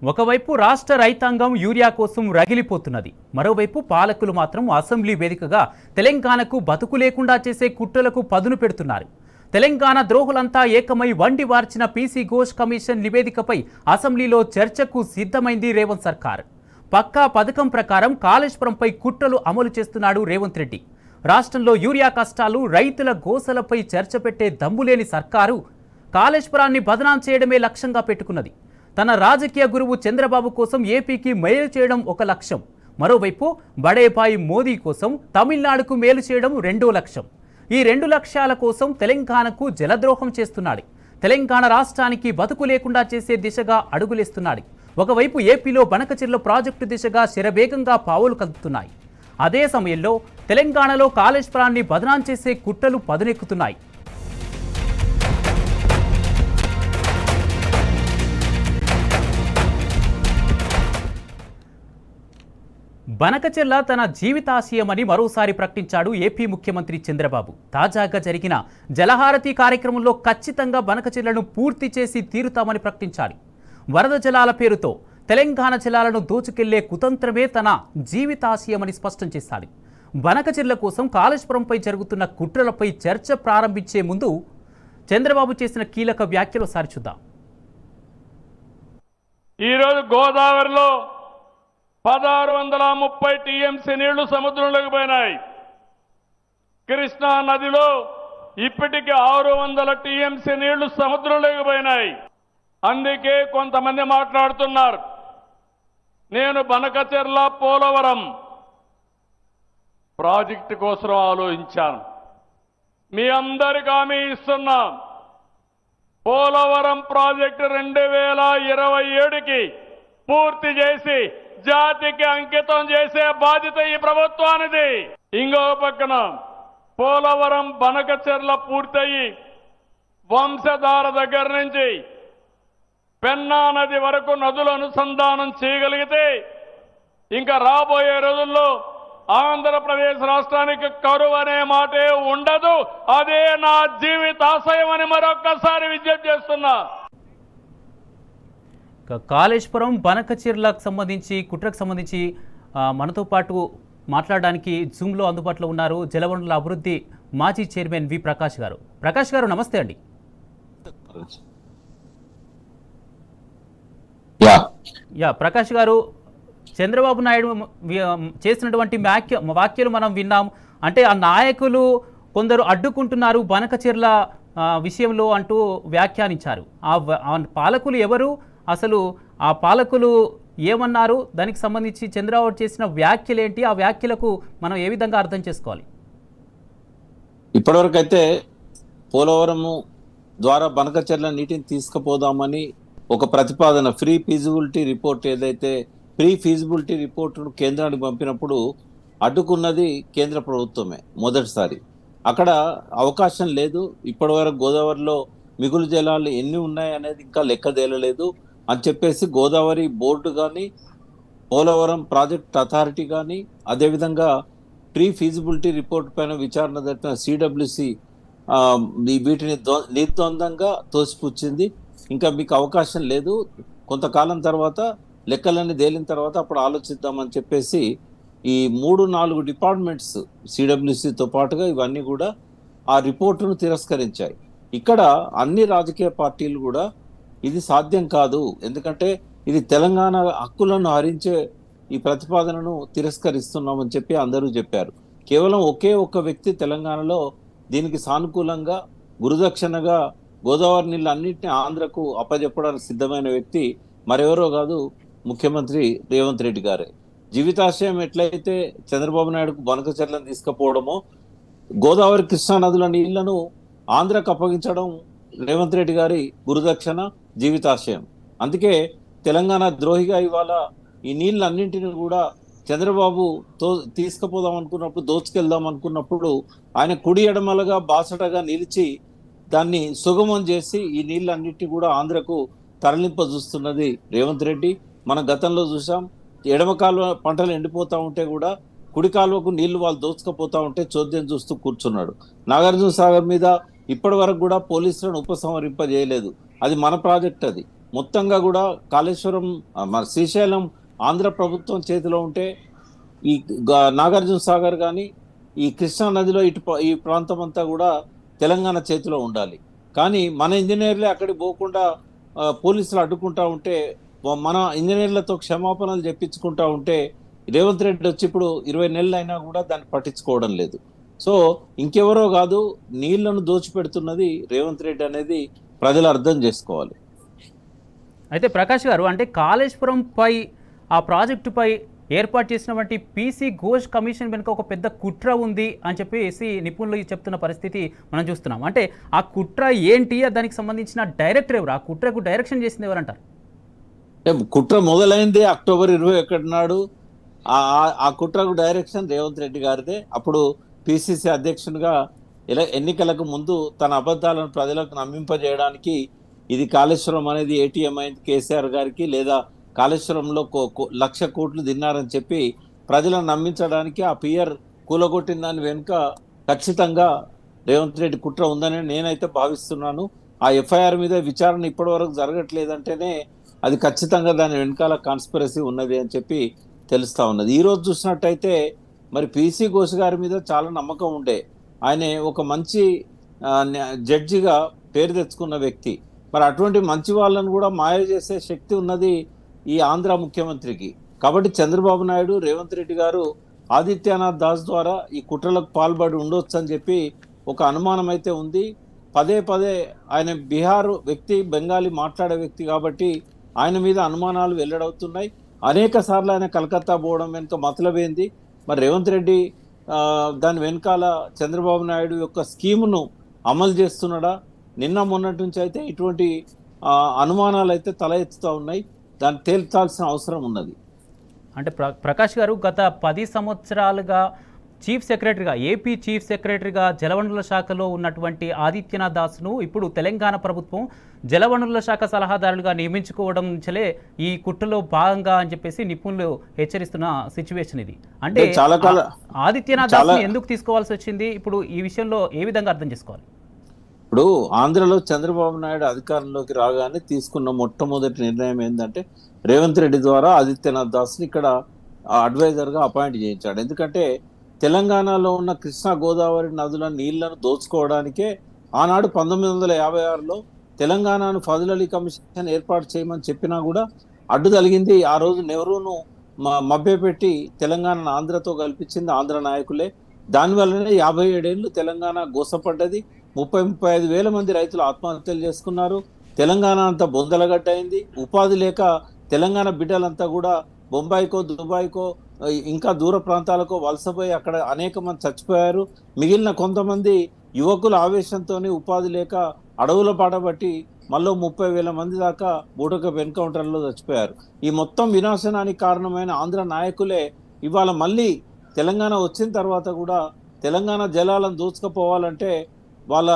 ఒకవైపు రాష్ట్ర రైతాంగం యూరియా కోసం రగిలిపోతున్నది. మరోవైపు పాలకులు మాత్రం అసెంబ్లీ వేదికగా తెలంగాణకు బతుకు లేకుండా చేసే కుట్రలకు పదును పెడుతున్నారు. తెలంగాణ ద్రోహులంతా ఏకమై వండి వార్చిన పీసీ ఘోష్ కమిషన్ నివేదికపై అసెంబ్లీలో చర్చకు సిద్ధమైంది రేవంత్ సర్కార్. పక్కా పథకం ప్రకారం కాళేశ్వరంపై కుట్రలు అమలు చేస్తున్నాడు రేవంత్ రెడ్డి. రాష్ట్రంలో యూరియా కష్టాలు, రైతుల గోసలపై చర్చ పెట్టే దమ్ములేని సర్కారు కాళేశ్వరాన్ని బదనాం చేయడమే లక్ష్యంగా పెట్టుకున్నది. తన రాజకీయ గురువు చంద్రబాబు కోసం ఏపీకి మేలు చేయడం ఒక లక్ష్యం. మరోవైపు బడేపాయి మోదీ కోసం తమిళనాడుకు మేలు చేయడం రెండో లక్ష్యం. ఈ రెండు లక్ష్యాల కోసం తెలంగాణకు జలద్రోహం చేస్తున్నాడు. తెలంగాణ రాష్ట్రానికి బతుకు లేకుండా చేసే దిశగా అడుగులేస్తున్నాడు. ఒకవైపు ఏపీలో బనకచెర్ల ప్రాజెక్టు దిశగా శరవేగంగా పావులు కదుపుతున్నాయి. అదే సమయంలో తెలంగాణలో కాళేశ్వరాన్ని బదనాం చేసే కుట్రలు పదునెక్కుతున్నాయి. బనకచెర్ల తన జీవితాశయమని మరోసారి ప్రకటించాడు ఏపీ ముఖ్యమంత్రి చంద్రబాబు. తాజాగా జరిగిన జలహారతి కార్యక్రమంలో ఖచ్చితంగా బనకచెర్లను పూర్తి చేసి తీరుతామని ప్రకటించాడు. వరద జలాల పేరుతో తెలంగాణ జలాలను దోచుకెళ్లే కుతంత్రమే తన జీవితాశయమని స్పష్టం చేశాడు. బనకచెర్ల కోసం కాళేశ్వరంపై జరుగుతున్న కుట్రలపై చర్చ ప్రారంభించే ముందు చంద్రబాబు చేసిన కీలక వ్యాఖ్యలు ఒకసారి చూద్దాం. ఈరోజు గోదావరిలో 1630 టీఎంసీ నీళ్లు సముద్రంలోకి పోయినాయి. కృష్ణా నదిలో ఇప్పటికి 600 టీఎంసీ నీళ్లు సముద్రంలోకి పోయినాయి. అందుకే కొంతమంది మాట్లాడుతున్నారు, నేను బనకచెర్ల పోలవరం ప్రాజెక్టు కోసం ఆలోచించాను. మీ అందరికీ హామీ ఇస్తున్నా, పోలవరం ప్రాజెక్టు 2027కి పూర్తి చేసి జాతికి అంకితం చేసే బాధ్యత ఈ ప్రభుత్వానిది. ఇంకో పక్కన పోలవరం బనకచెర్ల పూర్తయి వంశధార దగ్గర నుంచి పెన్నా నది వరకు నదుల అనుసంధానం చేయగలిగితే ఇంకా రాబోయే రోజుల్లో ఆంధ్రప్రదేశ్ రాష్ట్రానికి కరువు అనే మాటే ఉండదు. అదే నా జీవితాశయం అని మరొక్కసారి విజ్ఞప్తి చేస్తున్నా. కాళేశ్వరం బనకచెర్లకు సంబంధించి కుట్రకు సంబంధించి మనతో పాటు మాట్లాడడానికి జూమ్లో అందుబాటులో ఉన్నారు జలవనరుల అభివృద్ధి మాజీ చైర్మన్ వి ప్రకాష్ గారు. ప్రకాష్ గారు నమస్తే అండి. ప్రకాష్ గారు, చంద్రబాబు నాయుడు చేసినటువంటి వ్యాఖ్యలు మనం విన్నాం. అంటే ఆ నాయకులు కొందరు అడ్డుకుంటున్నారు బనకచెర్ల విషయంలో అంటూ వ్యాఖ్యానించారు. ఆ పాలకులు ఎవరు, అసలు ఆ పాలకులు ఏమన్నారు, దానికి సంబంధించి చంద్రబాబు చేసిన వ్యాఖ్యలు ఏంటి, ఆ వ్యాఖ్యలకు మనం ఏ విధంగా అర్థం చేసుకోవాలి? ఇప్పటివరకు అయితే పోలవరము ద్వారా బనకచెర్ల నీటిని తీసుకుపోదామని ఒక ప్రతిపాదన ప్రీ ఫీజిబిలిటీ రిపోర్ట్ ఏదైతే ప్రీ ఫీజిబిలిటీ రిపోర్టును కేంద్రానికి పంపినప్పుడు అడ్డుకున్నది కేంద్ర ప్రభుత్వమే మొదటిసారి. అక్కడ అవకాశం లేదు. ఇప్పటివరకు గోదావరిలో మిగులు జలాలు ఎన్ని ఉన్నాయి అనేది ఇంకా లెక్క తేలలేదు అని చెప్పేసి గోదావరి బోర్డు కానీ పోలవరం ప్రాజెక్ట్ అథారిటీ కానీ అదేవిధంగా ప్రీ ఫీజిబిలిటీ రిపోర్ట్ పైన విచారణ జరిపిన సిడబ్ల్యూసి వీటిని నిర్ద్వందంగా తోసిపుచ్చింది. ఇంకా మీకు అవకాశం లేదు, కొంతకాలం తర్వాత లెక్కలన్నీ తేలిన తర్వాత అప్పుడు ఆలోచిద్దామని చెప్పేసి ఈ 3-4 డిపార్ట్మెంట్స్ సిడబ్ల్యూసితో పాటుగా ఇవన్నీ కూడా ఆ రిపోర్టును తిరస్కరించాయి. ఇక్కడ అన్ని రాజకీయ పార్టీలు కూడా ఇది సాధ్యం కాదు, ఎందుకంటే ఇది తెలంగాణ హక్కులను హరించే ఈ ప్రతిపాదనను తిరస్కరిస్తున్నామని చెప్పి అందరూ చెప్పారు. కేవలం ఒకే ఒక్క వ్యక్తి తెలంగాణలో దీనికి సానుకూలంగా గురుదక్షిణగా గోదావరి నీళ్ళు అన్నింటినీ ఆంధ్రకు అప్పజెప్పడానికి సిద్ధమైన వ్యక్తి మరెవరో కాదు, ముఖ్యమంత్రి రేవంత్ రెడ్డి గారే. జీవితాశయం ఎట్లయితే చంద్రబాబు నాయుడుకు బనకచెర్లను తీసుకుపోవడమో, గోదావరి కృష్ణా నదుల నీళ్లను ఆంధ్రకు అప్పగించడం రేవంత్ రెడ్డి గారి గురుదక్షిణ జీవితాశయం. అందుకే తెలంగాణ ద్రోహిగా ఇవాళ ఈ నీళ్ళన్నింటినీ కూడా చంద్రబాబు తీసుకుపోదాం అనుకున్నప్పుడు, దోచుకెళ్దాం అనుకున్నప్పుడు ఆయన కుడి ఎడమలుగా బాసటగా నిలిచి దాన్ని సుగమం చేసి ఈ నీళ్ళన్నింటినీ కూడా ఆంధ్రకు తరలింప చూస్తున్నది రేవంత్ రెడ్డి. మనం గతంలో చూసాం, ఎడమ కాలువ పంటలు ఎండిపోతూ ఉంటే కూడా కుడి కాలువకు నీళ్లు వాళ్ళు దోచుకపోతూ ఉంటే చోద్యం చూస్తూ కూర్చున్నాడు. నాగార్జున సాగర్ మీద ఇప్పటి వరకు కూడా పోలీసులను ఉపసంహరింపజేయలేదు. అది మన ప్రాజెక్ట్. అది మొత్తంగా కూడా కాళేశ్వరం మన శ్రీశైలం ఆంధ్ర ప్రభుత్వం చేతిలో ఉంటే ఈ నాగార్జున సాగర్ కానీ ఈ కృష్ణా నదిలో ఈ ప్రాంతం అంతా కూడా తెలంగాణ చేతిలో ఉండాలి. కానీ మన ఇంజనీర్లే అక్కడికి పోకుండా పోలీసులు అడ్డుకుంటా ఉంటే, మన ఇంజనీర్లతో క్షమాపణలు చెప్పించుకుంటా ఉంటే రేవంత్ రెడ్డి వచ్చి ఇప్పుడు 20 నెలలు అయినా కూడా దాన్ని పట్టించుకోవడం లేదు. సో ఇంకెవరో కాదు, నీళ్లను దోచిపెడుతున్నది రేవంత్ రెడ్డి అనేది ప్రజలు అర్థం చేసుకోవాలి. అయితే ప్రకాష్ గారు, అంటే కాళేశ్వరంపై ఆ ప్రాజెక్టుపై ఏర్పాటు చేసినటువంటి పీసీ ఘోష్ కమిషన్ వెనుక ఒక పెద్ద కుట్ర ఉంది అని చెప్పేసి నిపుణులు చెప్తున్న పరిస్థితి మనం చూస్తున్నాం. అంటే ఆ కుట్ర ఏంటి, దానికి సంబంధించిన డైరెక్టర్ ఎవరు, ఆ కుట్రకు డైరెక్షన్ చేసింది ఎవరంటారు? కుట్ర మొదలైంది అక్టోబర్ 21 నాడు. ఆ కుట్రకు డైరెక్షన్ రేవంత్ రెడ్డి గారిదే. అప్పుడు పిసిసి అధ్యక్షునిగా ఎన్నికలకు ముందు తన అబద్ధాలను ప్రజలకు నమ్మింపజేయడానికి ఇది కాళేశ్వరం అనేది ఏటీఎం అయింది కేసీఆర్ గారికి, లేదా కాళేశ్వరంలో 1,00,000 కోట్లు తిన్నారని చెప్పి ప్రజలను నమ్మించడానికి ఆ పియర్ కూలగొట్టిన దాని వెనుక ఖచ్చితంగా రేవంత్ రెడ్డి కుట్ర ఉందని నేనైతే భావిస్తున్నాను. ఆ ఎఫ్ఐఆర్ మీద విచారణ ఇప్పటి వరకు జరగట్లేదంటేనే అది ఖచ్చితంగా దాని వెనకాల కాన్స్పిరసీ ఉన్నది అని చెప్పి తెలుస్తా ఉన్నది. ఈ రోజు చూసినట్టయితే మరి పీసీ ఘోష్ గారి మీద చాలా నమ్మకం ఉండే. ఆయన ఒక మంచి జడ్జిగా పేరు తెచ్చుకున్న వ్యక్తి. మరి అటువంటి మంచి వాళ్ళను కూడా మాయ చేసే శక్తి ఉన్నది ఈ ఆంధ్ర ముఖ్యమంత్రికి. కాబట్టి చంద్రబాబు నాయుడు, రేవంత్ రెడ్డి గారు ఆదిత్యనాథ్ దాస్ ద్వారా ఈ కుట్రలకు పాల్పడి ఉండొచ్చు అని చెప్పి ఒక అనుమానం అయితే ఉంది. పదే పదే ఆయన బీహార్ వ్యక్తి, బెంగాలీ మాట్లాడే వ్యక్తి కాబట్టి ఆయన మీద అనుమానాలు వెల్లడవుతున్నాయి. అనేక సార్లు ఆయన కలకత్తా పోవడం వెనుక మతలబేంది? మరి రేవంత్ రెడ్డి దాని వెనకాల చంద్రబాబు నాయుడు యొక్క స్కీమును అమలు చేస్తున్నాడా? నిన్న మొన్నటి నుంచి అయితే ఇటువంటి అనుమానాలు అయితే తల ఎత్తుతూ ఉన్నాయి. దాన్ని తేల్చాల్సిన అవసరం ఉన్నది. అంటే ప్రకాష్ గారు, గత 10 సంవత్సరాలుగా చీఫ్ సెక్రటరీగా, ఏపీ చీఫ్ సెక్రటరీగా జలవనరుల శాఖలో ఉన్నటువంటి ఆదిత్యనాథ్ దాస్ను ఇప్పుడు తెలంగాణ ప్రభుత్వం జలవనరుల శాఖ సలహాదారులుగా నియమించుకోవడం నుంచే ఈ కుట్రలో భాగంగా అని చెప్పేసి నిపుణులు హెచ్చరిస్తున్న సిచ్యువేషన్ ఇది. అంటే ఆదిత్యనాథ్ దాస్ని ఎందుకు తీసుకోవాల్సి వచ్చింది? ఇప్పుడు ఈ విషయంలో ఏ విధంగా అర్థం చేసుకోవాలి? ఇప్పుడు ఆంధ్రలో చంద్రబాబు నాయుడు అధికారంలోకి రాగానే తీసుకున్న మొట్టమొదటి నిర్ణయం ఏంటంటే రేవంత్ రెడ్డి ద్వారా ఆదిత్యనాథ్ దాస్ని ఇక్కడ అడ్వైజర్గా అపాయింట్ చేయించాడు. ఎందుకంటే తెలంగాణలో ఉన్న కృష్ణా గోదావరి నదుల నీళ్లను దోచుకోవడానికే ఆనాడు 1956లో తెలంగాణను ఫజల్ అలీ కమిషన్ ఏర్పాటు చేయమని చెప్పినా కూడా అడ్డు తగిలింది. ఆ రోజు నెహ్రూను మభ్యపెట్టి తెలంగాణను ఆంధ్రతో కల్పించింది ఆంధ్ర నాయకులే. దానివల్లనే 57 ఏళ్ళు తెలంగాణ గోసపడ్డది. 30-35 వేల మంది రైతులు ఆత్మహత్యలు చేసుకున్నారు. తెలంగాణ అంతా బొందలగడ్డ అయింది. ఉపాధి లేక తెలంగాణ బిడ్డలంతా కూడా బొంబాయికో, దుబాయ్కో, ఇంకా దూర ప్రాంతాలకో వలసపోయి అక్కడ అనేక మంది చచ్చిపోయారు. మిగిలిన కొంతమంది యువకుల ఆవేశంతో ఉపాధి లేక అడవుల పాటబట్టి మళ్ళీ 30,000 మంది దాకా బూటకపు ఎన్కౌంటర్లో చచ్చిపోయారు. ఈ మొత్తం వినాశనానికి కారణమైన ఆంధ్ర నాయకులే ఇవాళ మళ్ళీ తెలంగాణ వచ్చిన తర్వాత కూడా తెలంగాణ జలాలను దోచుకుపోవాలంటే వాళ్ళ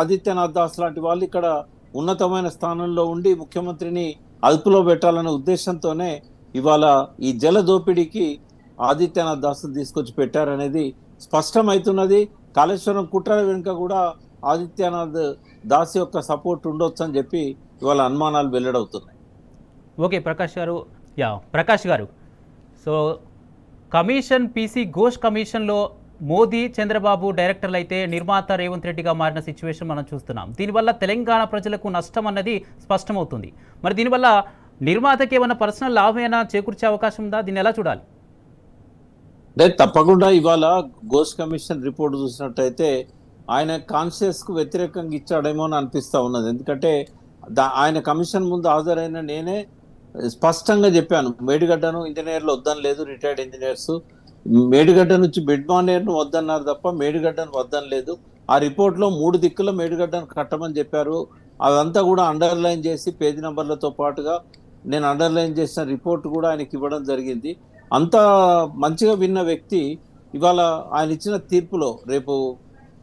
ఆదిత్యనాథ్ దాస్ లాంటి వాళ్ళు ఇక్కడ ఉన్నతమైన స్థానంలో ఉండి ముఖ్యమంత్రిని అదుపులో పెట్టాలనే ఉద్దేశంతోనే ఇవాళ ఈ జల దోపిడీకి ఆదిత్యనాథ్ దాస్ను తీసుకొచ్చి పెట్టారనేది స్పష్టమవుతున్నది. కాళేశ్వరం కుట్ర వెనుక కూడా ఆదిత్యనాథ్ దాస్ యొక్క సపోర్ట్ ఉండొచ్చు అని చెప్పి ఇవాళ అనుమానాలు వెల్లడవుతున్నాయి. ఓకే ప్రకాష్ గారు, సో కమిషన్ పీసీ ఘోష్ కమిషన్లో మోదీ, చంద్రబాబు డైరెక్టర్లు అయితే నిర్మాత రేవంత్ రెడ్డిగా మారిన సిచ్యువేషన్ మనం చూస్తున్నాం. దీనివల్ల తెలంగాణ ప్రజలకు నష్టం అన్నది స్పష్టమవుతుంది. మరి దీనివల్ల నిర్మాతకి ఏమైనా పర్సనల్ లాభమైనా చేకూర్చే అవకాశం ఉందా? దీన్ని ఎలా చూడాలి? అంటే తప్పకుండా ఇవాళ ఘోష్ కమిషన్ రిపోర్ట్ చూసినట్టయితే ఆయన కాన్షియస్కు వ్యతిరేకంగా ఇచ్చాడేమో అని అనిపిస్తూ ఉన్నది. ఎందుకంటే ఆయన కమిషన్ ముందు హాజరైన నేనే స్పష్టంగా చెప్పాను, మేడిగడ్డను ఇంజనీర్లు వద్దని లేదు, రిటైర్డ్ ఇంజనీర్స్ మేడిగడ్డ నుంచి బెడ్మానేర్ను వద్దన్నారు తప్ప మేడిగడ్డను వద్దని లేదు. ఆ రిపోర్ట్లో 3 దిక్కుల మేడిగడ్డను కట్టమని చెప్పారు. అదంతా కూడా అండర్లైన్ చేసి పేజీ నెంబర్లతో పాటుగా నేను అండర్లైన్ చేసిన రిపోర్ట్ కూడా ఆయనకి ఇవ్వడం జరిగింది. అంత మంచిగా విన్న వ్యక్తి ఇవాళ ఆయన ఇచ్చిన తీర్పులో రేపు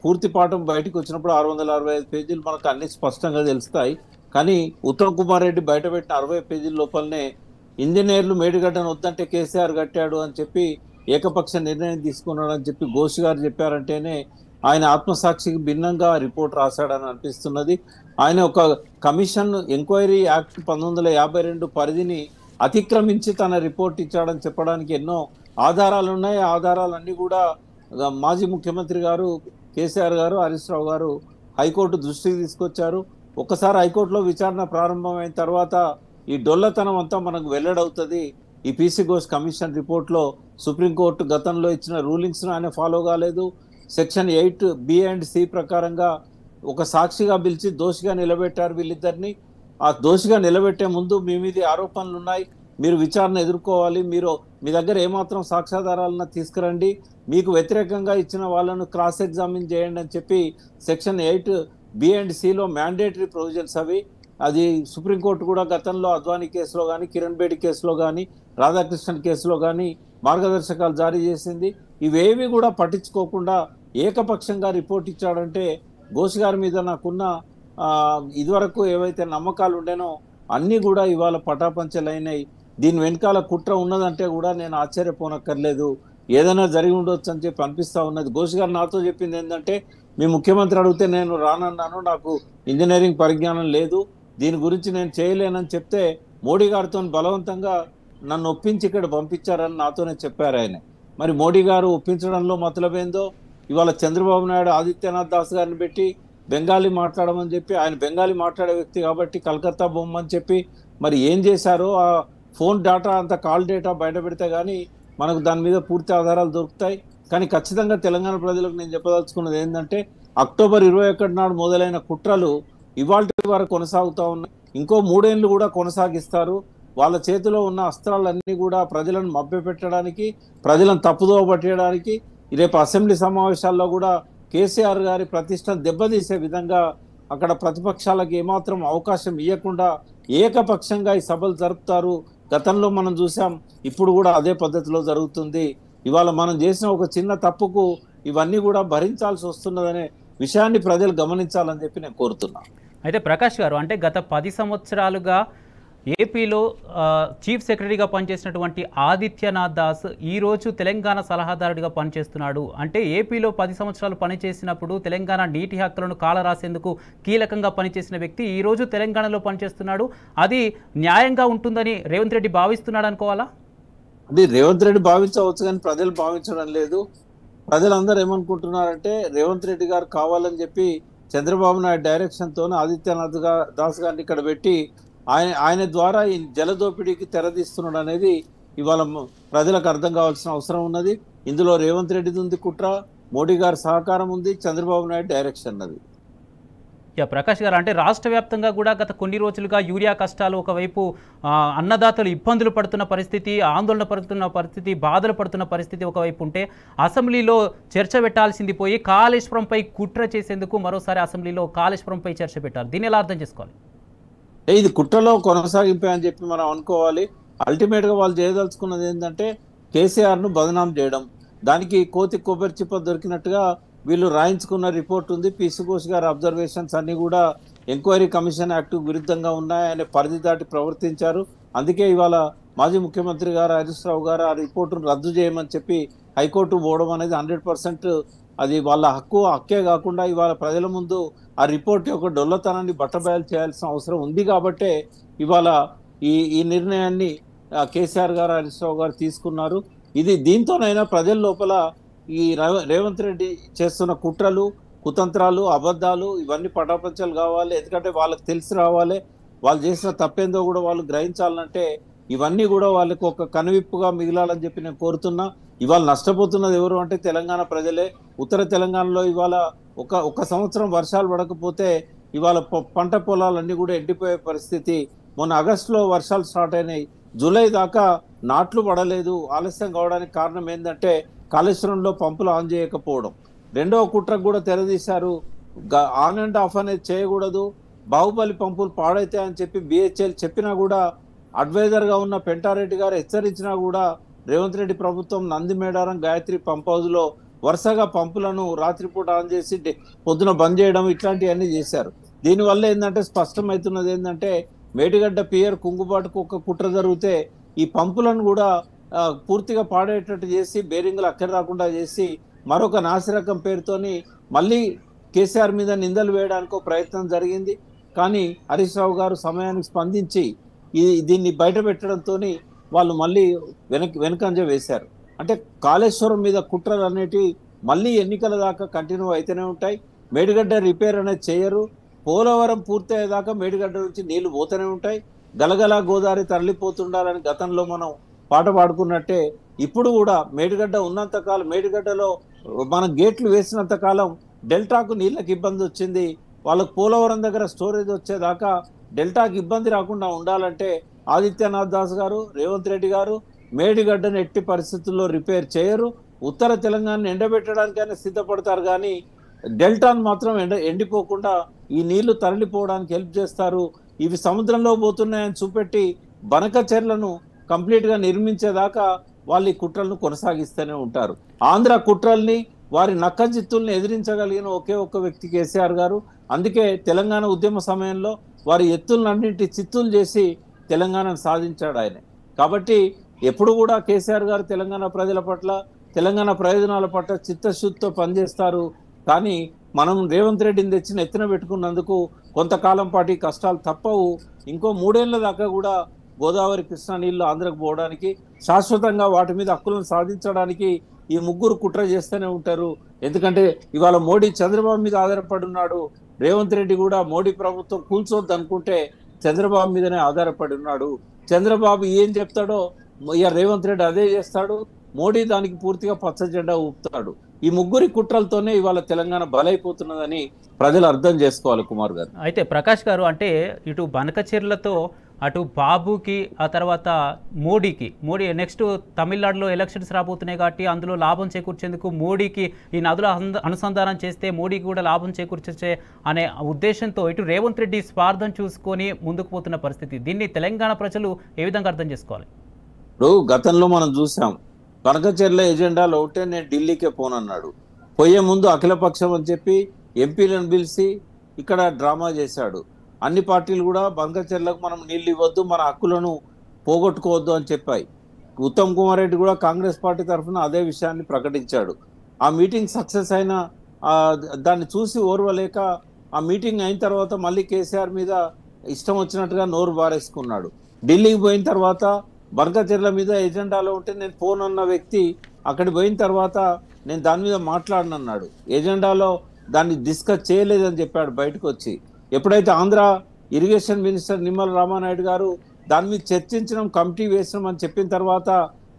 పూర్తి పాఠం బయటకు వచ్చినప్పుడు 665 పేజీలు మనకు అన్ని స్పష్టంగా తెలుస్తాయి. కానీ ఉత్తమ్ కుమార్ రెడ్డి బయటపెట్టిన 60 పేజీల లోపలనే ఇంజనీర్లు మేడిగడ్డను వద్దంటే కేసీఆర్ కట్టాడు అని చెప్పి ఏకపక్ష నిర్ణయం తీసుకున్నాడు అని చెప్పి ఘోష్ గారు చెప్పారంటేనే ఆయన ఆత్మసాక్షికి భిన్నంగా రిపోర్ట్ రాశాడని అనిపిస్తున్నది. ఆయన ఒక కమిషన్ ఎంక్వైరీ యాక్ట్ 1952 పరిధిని అతిక్రమించి తన రిపోర్ట్ ఇచ్చాడని చెప్పడానికి ఎన్నో ఆధారాలు ఉన్నాయి. ఆ ఆధారాలన్నీ కూడా మాజీ ముఖ్యమంత్రి గారు కేసీఆర్ గారు, హరీష్ రావు గారు హైకోర్టు దృష్టికి తీసుకొచ్చారు. ఒకసారి హైకోర్టులో విచారణ ప్రారంభమైన తర్వాత ఈ డొల్లతనం అంతా మనకు వెల్లడవుతుంది. ఈ పీసీ ఘోష్ కమిషన్ రిపోర్ట్లో సుప్రీంకోర్టు గతంలో ఇచ్చిన రూలింగ్స్ను ఆయన ఫాలో కాలేదు. సెక్షన్ 8B అండ్ C ప్రకారంగా ఒక సాక్షిగా పిలిచి దోషిగా నిలబెట్టారు వీళ్ళిద్దరిని. ఆ దోషిగా నిలబెట్టే ముందు మీ మీద ఆరోపణలు ఉన్నాయి, మీరు విచారణ ఎదుర్కోవాలి, మీ దగ్గర ఏమాత్రం సాక్ష్యాధారాలను తీసుకురండి, మీకు వ్యతిరేకంగా ఇచ్చిన వాళ్ళను క్రాస్ ఎగ్జామిన్ చేయండి అని చెప్పి సెక్షన్ 8B అండ్ Cలో మ్యాండేటరీ ప్రొవిజన్స్ అవి. అది సుప్రీంకోర్టు కూడా గతంలో అద్వానీ కేసులో కానీ, కిరణ్ బేడి కేసులో కానీ, రాధాకృష్ణన్ కేసులో కానీ మార్గదర్శకాలు జారీ చేసింది. ఇవేవి కూడా పట్టించుకోకుండా ఏకపక్షంగా రిపోర్ట్ ఇచ్చాడంటే ఘోష్ గారి మీద నాకున్న ఇదివరకు ఏవైతే నమ్మకాలు ఉండేనో అన్నీ కూడా ఇవాళ పటాపంచలైనాయి. దీని వెనకాల కుట్ర ఉన్నదంటే కూడా నేను ఆశ్చర్యపోనక్కర్లేదు, ఏదైనా జరిగి ఉండొచ్చు అని చెప్పి అనిపిస్తూ ఉన్నది. ఘోష్ గారు నాతో చెప్పింది ఏంటంటే, మీ ముఖ్యమంత్రి అడిగితే నేను రానన్నాను, నాకు ఇంజనీరింగ్ పరిజ్ఞానం లేదు, దీని గురించి నేను చేయలేనని చెప్తే మోడీ గారితో బలవంతంగా నన్ను ఒప్పించి ఇక్కడ పంపించారని నాతోనే చెప్పారు ఆయన. మరి మోడీ గారు ఒప్పించడంలో మతలబేందో ఇవాళ చంద్రబాబు నాయుడు ఆదిత్యనాథ్ దాస్ గారిని పెట్టి బెంగాలీ మాట్లాడమని చెప్పి, ఆయన బెంగాలీ మాట్లాడే వ్యక్తి కాబట్టి కలకత్తా బొమ్మని చెప్పి మరి ఏం చేశారో ఆ ఫోన్ డేటా అంత కాల్ డేటా బయట పెడితే కానీ మనకు దాని మీద పూర్తి ఆధారాలు దొరుకుతాయి. కానీ ఖచ్చితంగా తెలంగాణ ప్రజలకు నేను చెప్పదలుచుకున్నది ఏంటంటే, అక్టోబర్ 21 నాడు మొదలైన కుట్రలు ఇవాళ వరకు కొనసాగుతూ ఉన్నాయి. ఇంకో 3 ఏళ్ళు కూడా కొనసాగిస్తారు. వాళ్ళ చేతిలో ఉన్న అస్త్రాలన్నీ కూడా ప్రజలను మభ్యపెట్టడానికి, ప్రజలను తప్పుదోవ పట్టడానికి, రేపు అసెంబ్లీ సమావేశాల్లో కూడా కేసీఆర్ గారి ప్రతిష్టను దెబ్బతీసే విధంగా అక్కడ ప్రతిపక్షాలకు ఏమాత్రం అవకాశం ఇవ్వకుండా ఏకపక్షంగా ఈ సభలు జరుపుతారు. గతంలో మనం చూసాం, ఇప్పుడు కూడా అదే పద్ధతిలో జరుగుతుంది. ఇవాళ మనం చేసిన ఒక చిన్న తప్పుకు ఇవన్నీ కూడా భరించాల్సి వస్తున్నదనే విషయాన్ని ప్రజలు గమనించాలని చెప్పి నేను కోరుతున్నాను. అయితే ప్రకాష్ గారు, అంటే గత 10 సంవత్సరాలుగా ఏపీలో చీఫ్ సెక్రటరీగా పనిచేసినటువంటి ఆదిత్యనాథ్ దాస్ ఈరోజు తెలంగాణ సలహాదారుడిగా పనిచేస్తున్నాడు. అంటే ఏపీలో 10 సంవత్సరాలు పనిచేసినప్పుడు తెలంగాణ నీటి హక్కులను కాలరాసేందుకు కీలకంగా పనిచేసిన వ్యక్తి ఈరోజు తెలంగాణలో పనిచేస్తున్నాడు. అది న్యాయంగా ఉంటుందని రేవంత్ రెడ్డి భావిస్తున్నాడు అనుకోవాలా? అది రేవంత్ రెడ్డి భావించవచ్చు, కానీ ప్రజలు భావించడం లేదు. ప్రజలందరూ ఏమనుకుంటున్నారంటే, రేవంత్ రెడ్డి గారు కావాలని చెప్పి చంద్రబాబు నాయుడు డైరెక్షన్తో ఆదిత్యనాథ్ దాస్ గారిని ఇక్కడ పెట్టి ఆయన ద్వారా ఈ జలదోపిడీకి తెరదీస్తున్నాడు అనేది ఇవాళ ప్రజలకు అర్థం కావాల్సిన అవసరం ఉన్నది. ఇందులో రేవంత్ రెడ్డిది ఉంది కుట్ర, మోడీ గారి సహకారం ఉంది, చంద్రబాబు నాయుడు డైరెక్షన్ అది. ప్రకాష్ గారు, అంటే రాష్ట్ర వ్యాప్తంగా కూడా గత కొన్ని రోజులుగా యూరియా కష్టాలు, ఒకవైపు అన్నదాతలు ఇబ్బందులు పడుతున్న పరిస్థితి, ఆందోళన పడుతున్న పరిస్థితి, బాధలు పడుతున్న పరిస్థితి ఒకవైపు ఉంటే, అసెంబ్లీలో చర్చ పెట్టాల్సింది పోయి కాళేశ్వరంపై కుట్ర చేసేందుకు మరోసారి అసెంబ్లీలో కాళేశ్వరంపై చర్చ పెట్టారు. దీన్ని ఎలా అర్థం చేసుకోవాలి? ఇది కుట్రలో కొనసాగింపే అని చెప్పి మనం అనుకోవాలి. అల్టిమేట్గా వాళ్ళు చేయదలుచుకున్నది ఏంటంటే కేసీఆర్ను బదనాం చేయడం. దానికి కోతి కొబ్బరి చిప్ప దొరికినట్టుగా వీళ్ళు రాయించుకున్న రిపోర్ట్ ఉంది. పీసీ ఘోష్ గారి అబ్జర్వేషన్స్ అన్ని కూడా ఎంక్వైరీ కమిషన్ యాక్ట్ విరుద్ధంగా ఉన్నాయి, ఆయన పరిధి దాటి ప్రవర్తించారు. అందుకే ఇవాళ మాజీ ముఖ్యమంత్రి గారు హరీష్ రావు గారు ఆ రిపోర్టును రద్దు చేయమని చెప్పి హైకోర్టు పోవడం అనేది 100% అది వాళ్ళ హక్కే కాకుండా ఇవాళ ప్రజల ముందు ఆ రిపోర్ట్ యొక్క డొల్లతనాన్ని బట్టబయలు చేయాల్సిన అవసరం ఉంది. కాబట్టే ఇవాళ ఈ నిర్ణయాన్ని కేసీఆర్ గారు హరీష్ రావు గారు తీసుకున్నారు. దీంతోనైనా ప్రజల లోపల ఈ రేవంత్ రెడ్డి చేస్తున్న కుట్రలు, కుతంత్రాలు, అబద్ధాలు ఇవన్నీ పటాపంచలు కావాలి. ఎందుకంటే వాళ్ళకి తెలిసి రావాలి, వాళ్ళు చేసిన తప్పేందో కూడా వాళ్ళు గ్రహించాలంటే ఇవన్నీ కూడా వాళ్ళకి ఒక కనువిప్పుగా మిగిలాలని చెప్పి నేను కోరుతున్నా. ఇవాళ నష్టపోతున్నది ఎవరు అంటే తెలంగాణ ప్రజలే. ఉత్తర తెలంగాణలో ఇవాళ ఒక సంవత్సరం వర్షాలు పడకపోతే ఇవాళ పంట పొలాలన్నీ కూడా ఎండిపోయే పరిస్థితి. మొన్న ఆగస్టులో వర్షాలు స్టార్ట్ అయినాయి, జూలై దాకా నాట్లు పడలేదు. ఆలస్యం కావడానికి కారణం ఏంటంటే కాళేశ్వరంలో పంపులు ఆన్ చేయకపోవడం. రెండవ కుట్రకు కూడా తెరదీశారు, ఆన్ అండ్ ఆఫ్ అనేది చేయకూడదు, బాహుబలి పంపులు పాడైతాయని చెప్పి BHEL చెప్పినా కూడా, అడ్వైజర్గా ఉన్న పెంటారెడ్డి గారు హెచ్చరించినా కూడా రేవంత్ రెడ్డి ప్రభుత్వం నంది మేడారం గాయత్రి పంప్ హౌస్లో వరుసగా పంపులను రాత్రిపూట ఆన్ చేసి పొద్దున బంద్ చేయడం ఇట్లాంటివన్నీ చేశారు. దీనివల్ల ఏంటంటే స్పష్టమవుతున్నది ఏంటంటే మేడిగడ్డ పియర్ కుంగుబాటుకు ఒక కుట్ర జరిగితే ఈ పంపులను కూడా పూర్తిగా పాడేటట్టు చేసి బేరింగ్లు అక్కడి రాకుండా చేసి మరొక నాసిరకం పేరుతోని మళ్ళీ కేసీఆర్ మీద నిందలు వేయడానికి ప్రయత్నం జరిగింది. కానీ హరీష్ రావు గారు సమయానికి స్పందించి దీన్ని బయట పెట్టడంతో వాళ్ళు మళ్ళీ వెనకంజ వేశారు. అంటే కాళేశ్వరం మీద కుట్రలు అనేటివి మళ్ళీ ఎన్నికల దాకా కంటిన్యూ అయితేనే ఉంటాయి. మేడిగడ్డ రిపేర్ అనేది చేయరు. పోలవరం పూర్తయ్యేదాకా మేడిగడ్డ నుంచి నీళ్లు పోతూనే ఉంటాయి. గలగల గోదావరి తరలిపోతుండాలని గతంలో మనం పాట పాడుకున్నట్టే ఇప్పుడు కూడా మేడిగడ్డ ఉన్నంత కాలం, మేడిగడ్డలో మనం గేట్లు వేసినంత కాలం డెల్టాకు నీళ్ళకి ఇబ్బంది వచ్చింది. వాళ్ళకు పోలవరం దగ్గర స్టోరేజ్ వచ్చేదాకా డెల్టాకు ఇబ్బంది రాకుండా ఉండాలంటే ఆదిత్యనాథ్ దాస్ గారు, రేవంత్ రెడ్డి గారు మేడిగడ్డను ఎట్టి పరిస్థితుల్లో రిపేర్ చేయరు. ఉత్తర తెలంగాణను ఎండబెట్టడానికైనా సిద్ధపడతారు, కానీ డెల్టాను మాత్రం ఎండిపోకుండా ఈ నీళ్లు తరలిపోవడానికి హెల్ప్ చేస్తారు. ఇవి సముద్రంలో పోతున్నాయని చూపెట్టి బనకచెర్లను కంప్లీట్గా నిర్మించేదాకా వాళ్ళు ఈ కుట్రలను కొనసాగిస్తూనే ఉంటారు. ఆంధ్ర కుట్రల్ని, వారి నక్కజిత్తుల్ని ఎదిరించగలిగిన ఒకే ఒక్క వ్యక్తి కేసీఆర్ గారు. అందుకే తెలంగాణ ఉద్యమ సమయంలో వారి ఎత్తులన్నింటి చిత్తులు చేసి తెలంగాణను సాధించాడు ఆయన. కాబట్టి ఎప్పుడు కూడా కేసీఆర్ గారు తెలంగాణ ప్రజల పట్ల, తెలంగాణ ప్రయోజనాల పట్ల చిత్తశుద్ధితో పనిచేస్తారు. కానీ మనం రేవంత్ రెడ్డిని తెచ్చిన ఎత్తున పెట్టుకున్నందుకు కొంతకాలం పాటు కష్టాలు తప్పవు. ఇంకో 3 ఏళ్ల దాకా కూడా గోదావరి కృష్ణా నీళ్లు ఆంధ్రకు పోవడానికి, శాశ్వతంగా వాటి మీద హక్కులను సాధించడానికి ఈ ముగ్గురు కుట్ర చేస్తూనే ఉంటారు. ఎందుకంటే ఇవాళ మోడీ చంద్రబాబు మీద ఆధారపడి ఉన్నాడు. రేవంత్ రెడ్డి కూడా మోడీ ప్రభుత్వం కూల్చొద్దు అనుకుంటే చంద్రబాబు మీదనే ఆధారపడి ఉన్నాడు. చంద్రబాబు ఏం చెప్తాడో ఇక రేవంత్ రెడ్డి అదే చేస్తాడు. మోడీ దానికి పూర్తిగా పచ్చ జెండా ఊపుతాడు. ఈ ముగ్గురి కుట్రలతోనే ఇవాళ తెలంగాణ బలైపోతున్నదని ప్రజలు అర్థం చేసుకోవాలి కుమార్ గారు. అయితే ప్రకాష్ గారు, అంటే ఇటు బనకచెర్లతో అటు బాబుకి, ఆ తర్వాత మోడీ నెక్స్ట్ తమిళనాడులో ఎలక్షన్స్ రాబోతున్నాయి కాబట్టి అందులో లాభం చేకూర్చేందుకు మోడీకి ఈ నదుల అనుసంధానం చేస్తే మోడీకి కూడా లాభం చేకూర్చే అనే ఉద్దేశంతో ఇటు రేవంత్ రెడ్డి స్వార్థం చూసుకొని ముందుకు పోతున్న పరిస్థితి. దీన్ని తెలంగాణ ప్రజలు ఏ విధంగా అర్థం చేసుకోవాలి? ఇప్పుడు గతంలో మనం చూసాం, బనకచెర్ల ఎజెండాలో ఒకటే నేను ఢిల్లీకే పోనన్నాడు. పోయే ముందు అఖిలపక్షం అని చెప్పి ఎంపీలను పిలిచి ఇక్కడ డ్రామా చేశాడు. అన్ని పార్టీలు కూడా బనకచెర్లకు మనం నీళ్ళు ఇవ్వద్దు, మన హక్కులను పోగొట్టుకోవద్దు అని చెప్పాయి. ఉత్తమ్ కుమార్ రెడ్డి కూడా కాంగ్రెస్ పార్టీ తరఫున అదే విషయాన్ని ప్రకటించాడు. ఆ మీటింగ్ సక్సెస్ అయిన దాన్ని చూసి ఓర్వలేక ఆ మీటింగ్ అయిన తర్వాత మళ్ళీ కేసీఆర్ మీద ఇష్టం వచ్చినట్టుగా నోరు బారేసుకున్నాడు. ఢిల్లీకి పోయిన తర్వాత బనకచెర్ల మీద ఎజెండాలో ఉంటే నేను పోనన్న వ్యక్తి అక్కడికి పోయిన తర్వాత నేను దాని మీద మాట్లాడనన్నాడు. ఎజెండాలో దాన్ని డిస్కస్ చేయలేదని చెప్పాడు బయటకు వచ్చి. ఎప్పుడైతే ఆంధ్ర ఇరిగేషన్ మినిస్టర్ నిమ్మల రామానాయుడు గారు దాని మీద చర్చించడం, కమిటీ వేసినాం అని చెప్పిన తర్వాత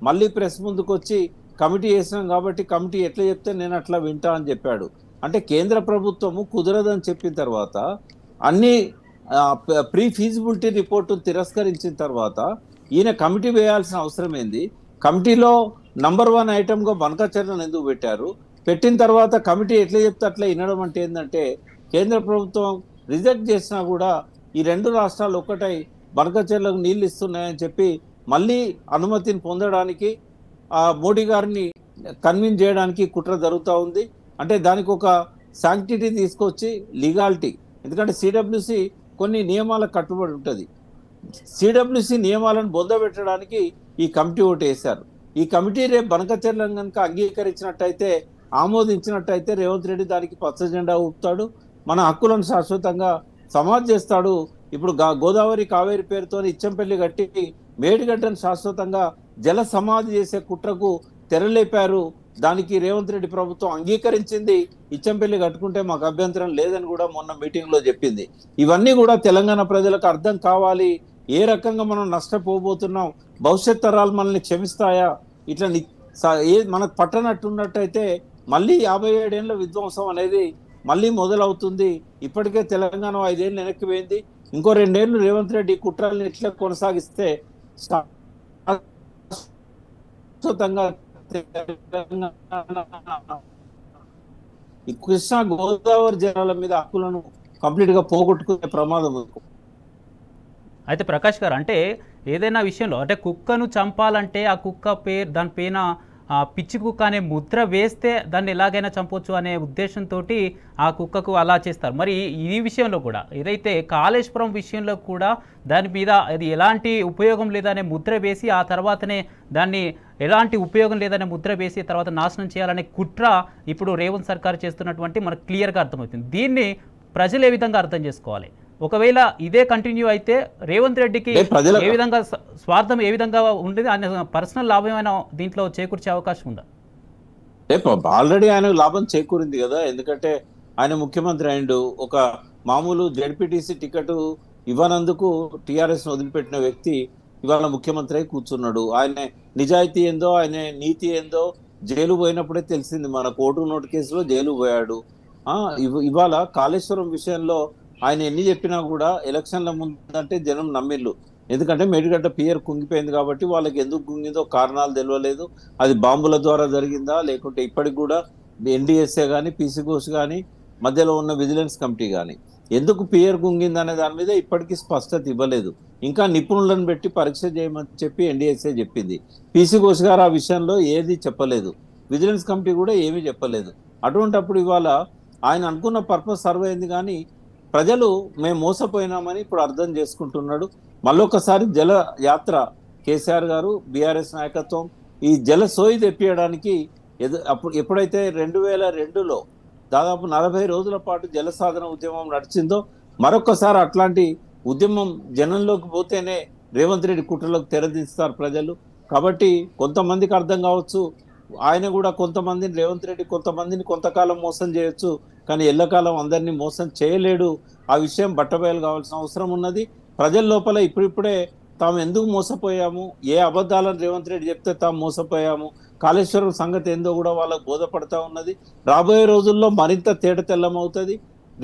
మళ్ళీ ప్రెస్ ముందుకు వచ్చి కమిటీ వేసినాం కాబట్టి కమిటీ ఎట్లా చెప్తే నేను అట్లా వింటా అని చెప్పాడు. అంటే కేంద్ర ప్రభుత్వము కుదరదని చెప్పిన తర్వాత అన్ని ప్రీ ఫీజిబిలిటీ రిపోర్టును తిరస్కరించిన తర్వాత ఈయన కమిటీ వేయాల్సిన అవసరం ఏంది? కమిటీలో నంబర్ 1 ఐటమ్గా బనకచెర్లను ఎందుకు పెట్టారు? పెట్టిన తర్వాత కమిటీ ఎట్లా చెప్తే అట్లా వినడం అంటే ఏంటంటే, కేంద్ర ప్రభుత్వం రిజెక్ట్ చేసినా కూడా ఈ 2 రాష్ట్రాలు ఒక్కటై బనకచెర్లకు నీళ్ళు ఇస్తున్నాయని చెప్పి మళ్ళీ అనుమతిని పొందడానికి మోడీ గారిని కన్విన్స్ చేయడానికి కుట్ర జరుగుతూ ఉంది. అంటే దానికి ఒక శాంక్టిటీ తీసుకొచ్చి లీగాలిటీ, ఎందుకంటే సిడబ్ల్యూసి కొన్ని నియమాలకు కట్టుబడి ఉంటుంది. సిడబ్ల్యూసి నియమాలను బొందబెట్టడానికి ఈ కమిటీ ఒకటి వేశారు. ఈ కమిటీ రేపు బనకచెర్లను కనుక అంగీకరించినట్టయితే, ఆమోదించినట్టయితే రేవంత్ రెడ్డి దానికి పచ్చ జెండా ఊపుతాడు, మన హక్కులను శాశ్వతంగా సమాధి చేస్తాడు. ఇప్పుడు గోదావరి కావేరి పేరుతో ఇచ్చంపల్లి కట్టి మేడిగడ్డను శాశ్వతంగా జల సమాధి చేసే కుట్రకు తెరలేపారు. దానికి రేవంత్ రెడ్డి ప్రభుత్వం అంగీకరించింది. ఇచ్చంపల్లి కట్టుకుంటే మాకు అభ్యంతరం లేదని కూడా మొన్న మీటింగ్లో చెప్పింది. ఇవన్నీ కూడా తెలంగాణ ప్రజలకు అర్థం కావాలి. ఏ రకంగా మనం నష్టపోబోతున్నాం, భవిష్యత్ తరాలు మనల్ని క్షమిస్తాయా? ఇట్లా మనకు పట్టనట్టున్నట్టయితే మళ్ళీ 57 ఏళ్ళ విధ్వంసం అనేది మళ్ళీ మొదలవుతుంది. ఇప్పటికే తెలంగాణ 5 ఏళ్ళు వెనక్కి పోయింది. ఇంకో 2 ఏళ్ళు రేవంత్ రెడ్డి కుట్రల్ని ఎట్లా కొనసాగిస్తే శాశ్వతంగా ఈ కృష్ణా గోదావరి జలాల మీద హక్కులను కంప్లీట్ గా పోగొట్టుకునే ప్రమాదం. అయితే ప్రకాష్ గారు, అంటే ఏదైనా విషయంలో అంటే కుక్కను చంపాలంటే ఆ కుక్క దాని పైన పిచ్చి కుక్క అనే ముద్ర వేస్తే దాన్ని ఎలాగైనా చంపొచ్చు అనే ఉద్దేశంతో ఆ కుక్కకు అలా చేస్తారు. మరి ఈ విషయంలో కూడా ఏదైతే కాళేశ్వరం విషయంలో కూడా దాని మీద అది ఎలాంటి ఉపయోగం లేదనే ముద్ర వేసి ఆ తర్వాతనే దాన్ని ఎలాంటి ఉపయోగం లేదనే ముద్ర వేసి తర్వాత నాశనం చేయాలనే కుట్ర ఇప్పుడు రేవంత్ సర్కార్ చేస్తున్నటువంటి మనకు క్లియర్గా అర్థమవుతుంది. దీన్ని ప్రజలు ఏ విధంగా అర్థం చేసుకోవాలి? ఒకవేళ ఇదే కంటిన్యూ అయితే రేవంత్ రెడ్డికి ఏ విధంగా స్వార్థం ఏ విధంగా ఉండేది, ఆయన పర్సనల్ లాభం ఏమైనా దీంట్లో చేకూర్చే అవకాశం ఉందా? ఆల్రెడీ ఆయన లాభం చేకూరింది కదా, ఎందుకంటే ఆయన ముఖ్యమంత్రి అయిండు. ఒక మామూలు జెడ్పీటీసీ టికెట్ ఇవ్వనందుకు టీఆర్ఎస్ వదిలిపెట్టిన వ్యక్తి ఇవాళ ముఖ్యమంత్రి అయి కూర్చున్నాడు. ఆయన నిజాయితీ ఏందో, ఆయన నీతి ఏందో జైలు పోయినప్పుడే తెలిసింది. మన కోర్టు నోటు కేసులో జైలు పోయాడు. ఇవాళ కాళేశ్వరం విషయంలో ఆయన ఎన్ని చెప్పినా కూడా ఎలక్షన్ల ముందంటే జనం నమ్మిళ్ళు. ఎందుకంటే మేడిగడ్డ పియర్ కుంగిపోయింది కాబట్టి వాళ్ళకి ఎందుకు కుంగిందో కారణాలు తెలియలేదు. అది బాంబుల ద్వారా జరిగిందా లేకుంటే ఇప్పటికి కూడా ఎన్డీఎస్ఏ కానీ పీసీ ఘోష్ కానీ మధ్యలో ఉన్న విజిలెన్స్ కమిటీ కానీ ఎందుకు పియర్ కుంగింది అనే దాని మీద ఇప్పటికీ స్పష్టత ఇవ్వలేదు. ఇంకా నిపుణులను పెట్టి పరీక్ష చేయమని చెప్పి ఎన్డీఎస్ఏ చెప్పింది. పీసీ ఘోష్ గారు ఆ విషయంలో ఏది చెప్పలేదు, విజిలెన్స్ కమిటీ కూడా ఏమీ చెప్పలేదు. అటువంటిప్పుడు ఇవాళ ఆయన అనుకున్న పర్పస్ సర్వ్ అయింది, కానీ ప్రజలు మేము మోసపోయినామని ఇప్పుడు అర్థం చేసుకుంటున్నాడు. మళ్ళొకసారి జల యాత్ర కేసీఆర్ గారు బీఆర్ఎస్ నాయకత్వం ఈ జల సోయి తెప్పియడానికి ఎప్పుడైతే 2002లో దాదాపు 40 రోజుల పాటు జల సాధన ఉద్యమం నడిచిందో మరొకసారి అట్లాంటి ఉద్యమం జనంలోకి పోతేనే రేవంత్ రెడ్డి కుట్రలకు తెరదిస్తారు ప్రజలు. కాబట్టి కొంతమందికి అర్థం కావచ్చు, ఆయన కూడా కొంతమందిని రేవంత్ రెడ్డి కొంతమందిని కొంతకాలం మోసం చేయొచ్చు, కానీ ఎల్లకాలం అందరినీ మోసం చేయలేడు. ఆ విషయం బట్టబయలు కావాల్సిన అవసరం ఉన్నది. ప్రజల లోపల ఇప్పుడిప్పుడే తాము ఎందుకు మోసపోయాము, ఏ అబద్ధాలను రేవంత్ రెడ్డి చెప్తే తాము మోసపోయాము, కాళేశ్వరం సంగతి ఏందో కూడా వాళ్ళకు బోధపడతా ఉన్నది. రాబోయే రోజుల్లో మరింత తేట తెల్లమవుతుంది.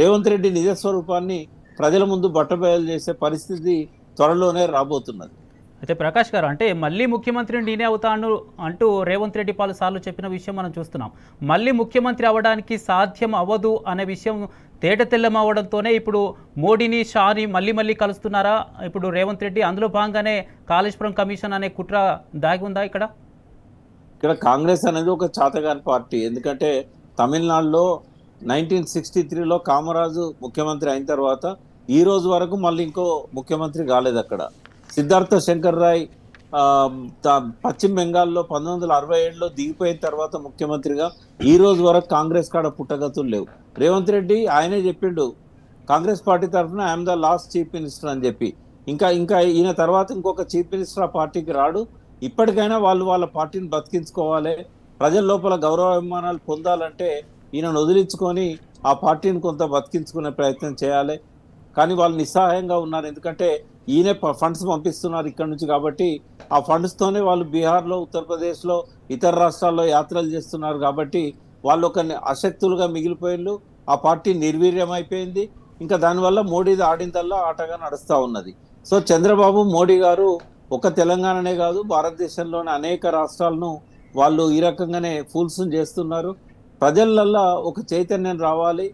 రేవంత్ రెడ్డి నిజస్వరూపాన్ని ప్రజల ముందు బట్టబయలు చేసే పరిస్థితి త్వరలోనే రాబోతున్నది. అయితే ప్రకాష్ గారు, అంటే మళ్ళీ ముఖ్యమంత్రిని నేనే అవుతాను అంటూ రేవంత్ రెడ్డి పలుసార్లు చెప్పిన విషయం మనం చూస్తున్నాం. మళ్ళీ ముఖ్యమంత్రి అవ్వడానికి సాధ్యం అవ్వదు అనే విషయం తేట తెల్లం అవ్వడంతోనే ఇప్పుడు మోడీని షాని మళ్ళీ కలుస్తున్నారా ఇప్పుడు రేవంత్ రెడ్డి? అందులో భాగంగానే కాళేశ్వరం కమిషన్ అనే కుట్ర దాగి ఉందా? ఇక్కడ కాంగ్రెస్ అనేది ఒక చాతగాని పార్టీ. ఎందుకంటే తమిళనాడులో 1963లో కామరాజు ముఖ్యమంత్రి అయిన తర్వాత ఈ రోజు వరకు మళ్ళీ ఇంకో ముఖ్యమంత్రి కాలేదు. అక్కడ సిద్ధార్థ శంకర్ రాయ్ పశ్చిమ బెంగాల్లో 1967లో దిగిపోయిన తర్వాత ముఖ్యమంత్రిగా ఈ రోజు వరకు కాంగ్రెస్ కాడ పుట్టగతులు లేవు. రేవంత్ రెడ్డి ఆయనే చెప్పిండు కాంగ్రెస్ పార్టీ తరఫున I'm the last chief minister అని చెప్పి. ఇంకా ఈయన తర్వాత ఇంకొక చీఫ్ మినిస్టర్ ఆ పార్టీకి రాడు. ఇప్పటికైనా వాళ్ళు వాళ్ళ పార్టీని బతికించుకోవాలి, ప్రజల లోపల గౌరవాభిమానాలు పొందాలంటే ఈయనను వదిలించుకొని ఆ పార్టీని కొంత బతికించుకునే ప్రయత్నం చేయాలి. కానీ వాళ్ళు నిస్సహాయంగా ఉన్నారు, ఎందుకంటే ఈయనే ఫండ్స్ పంపిస్తున్నారు ఇక్కడ నుంచి. కాబట్టి ఆ ఫండ్స్తోనే వాళ్ళు బీహార్లో, ఉత్తరప్రదేశ్లో, ఇతర రాష్ట్రాల్లో యాత్రలు చేస్తున్నారు. కాబట్టి వాళ్ళు ఒక అశక్తులుగా మిగిలిపోయిళ్ళు. ఆ పార్టీ నిర్వీర్యం అయిపోయింది. ఇంకా దానివల్ల మోడీది ఆడిందల్లా ఆటగా నడుస్తూ ఉన్నది. సో చంద్రబాబు మోడీ గారు ఒక తెలంగాణనే కాదు, భారతదేశంలోని అనేక రాష్ట్రాలను వాళ్ళు ఈ రకంగానే ఫూల్స్ చేస్తున్నారు. ప్రజలల్లో ఒక చైతన్యం రావాలి.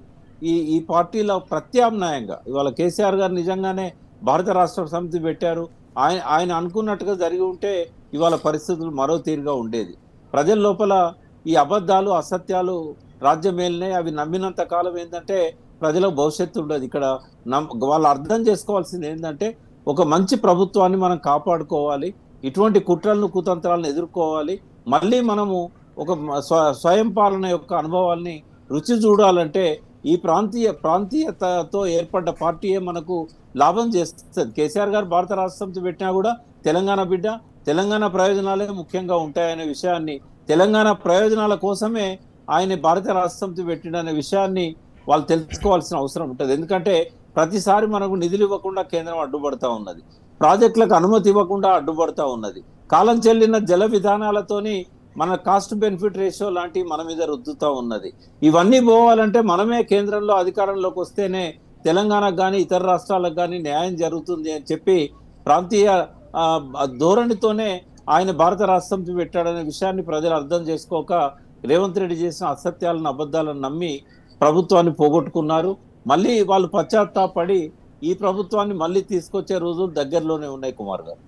ఈ పార్టీలో ప్రత్యామ్నాయంగా ఇవాళ కేసీఆర్ గారు నిజంగానే భారత రాష్ట్ర సమితి పెట్టారు. ఆయన అనుకున్నట్టుగా జరిగి ఉంటే ఇవాళ పరిస్థితులు మరో తీరుగా ఉండేది. ప్రజల లోపల ఈ అబద్ధాలు, అసత్యాలు రాజ్యమేలినాయి. అవి నమ్మినంత కాలం ఏంటంటే ప్రజలకు భవిష్యత్తు ఉండదు. ఇక్కడ వాళ్ళు అర్థం చేసుకోవాల్సింది ఏంటంటే ఒక మంచి ప్రభుత్వాన్ని మనం కాపాడుకోవాలి, ఇటువంటి కుట్రలను, కుతంత్రాలను ఎదుర్కోవాలి. మళ్ళీ మనము ఒక స్వయం పాలన యొక్క అనుభవాల్ని రుచి చూడాలంటే ఈ ప్రాంతీయతతో ఏర్పడ్డ పార్టీయే మనకు లాభం చేస్తుంది. కేసీఆర్ గారు భారత రాష్ట్ర సమితి పెట్టినా కూడా తెలంగాణ బిడ్డ, తెలంగాణ ప్రయోజనాలే ముఖ్యంగా ఉంటాయనే విషయాన్ని, తెలంగాణ ప్రయోజనాల కోసమే ఆయన భారత రాష్ట్ర సమితి పెట్టిననే విషయాన్ని వాళ్ళు తెలుసుకోవాల్సిన అవసరం ఉంటుంది. ఎందుకంటే ప్రతిసారి మనకు నిధులు ఇవ్వకుండా కేంద్రం అడ్డుపడతా ఉన్నది, ప్రాజెక్టులకు అనుమతి ఇవ్వకుండా అడ్డుపడతా ఉన్నది, కాలం చెల్లిన జల విధానాలతోని మన కాస్ట్ బెనిఫిట్ రేషియో లాంటివి మన మీద రుద్దుతూ ఉన్నది. ఇవన్నీ పోవాలంటే మనమే కేంద్రంలో అధికారంలోకి వస్తేనే తెలంగాణకు కానీ ఇతర రాష్ట్రాలకు కానీ న్యాయం జరుగుతుంది అని చెప్పి ప్రాంతీయ ధోరణితోనే ఆయన భారత రాష్ట్ర సమితి పెట్టాడనే విషయాన్ని ప్రజలు అర్థం చేసుకోక రేవంత్ రెడ్డి చేసిన అసత్యాలను, అబద్ధాలను నమ్మి ప్రభుత్వాన్ని పోగొట్టుకున్నారు. మళ్ళీ వాళ్ళు పశ్చాత్తాపడి ఈ ప్రభుత్వాన్ని మళ్ళీ తీసుకొచ్చే రోజులు దగ్గరలోనే ఉన్నాయి. కుమార్ గారు,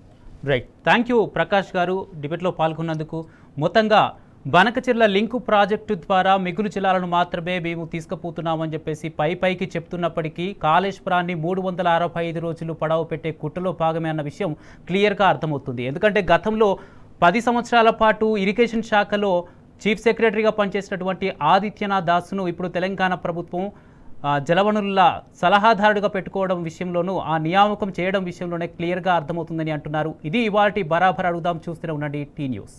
రైట్, థ్యాంక్ యూ ప్రకాష్ గారు డిబేట్లో పాల్గొన్నందుకు. మొత్తంగా బనకచెర్ల లింకు ప్రాజెక్టు ద్వారా మిగులు జలాలను మాత్రమే మేము తీసుకుపోతున్నామని చెప్పేసి పైకి చెప్తున్నప్పటికీ కాళేశ్వరాన్ని 365 రోజులు పడవ పెట్టే కుట్రలో భాగమే అన్న విషయం క్లియర్గా అర్థమవుతుంది. ఎందుకంటే గతంలో 10 సంవత్సరాల పాటు ఇరిగేషన్ శాఖలో చీఫ్ సెక్రటరీగా పనిచేసినటువంటి ఆదిత్యనాథ్ దాస్ను ఇప్పుడు తెలంగాణ ప్రభుత్వం జలవనరుల సలహాదారుడిగా పెట్టుకోవడం విషయంలోనూ ఆ నియామకం చేయడం విషయంలోనే క్లియర్గా అర్థమవుతుందని అంటున్నారు. ఇది ఇవాల్టి బరాబర్ అడుగుదాం, చూస్తూనే ఉండండి టీ న్యూస్.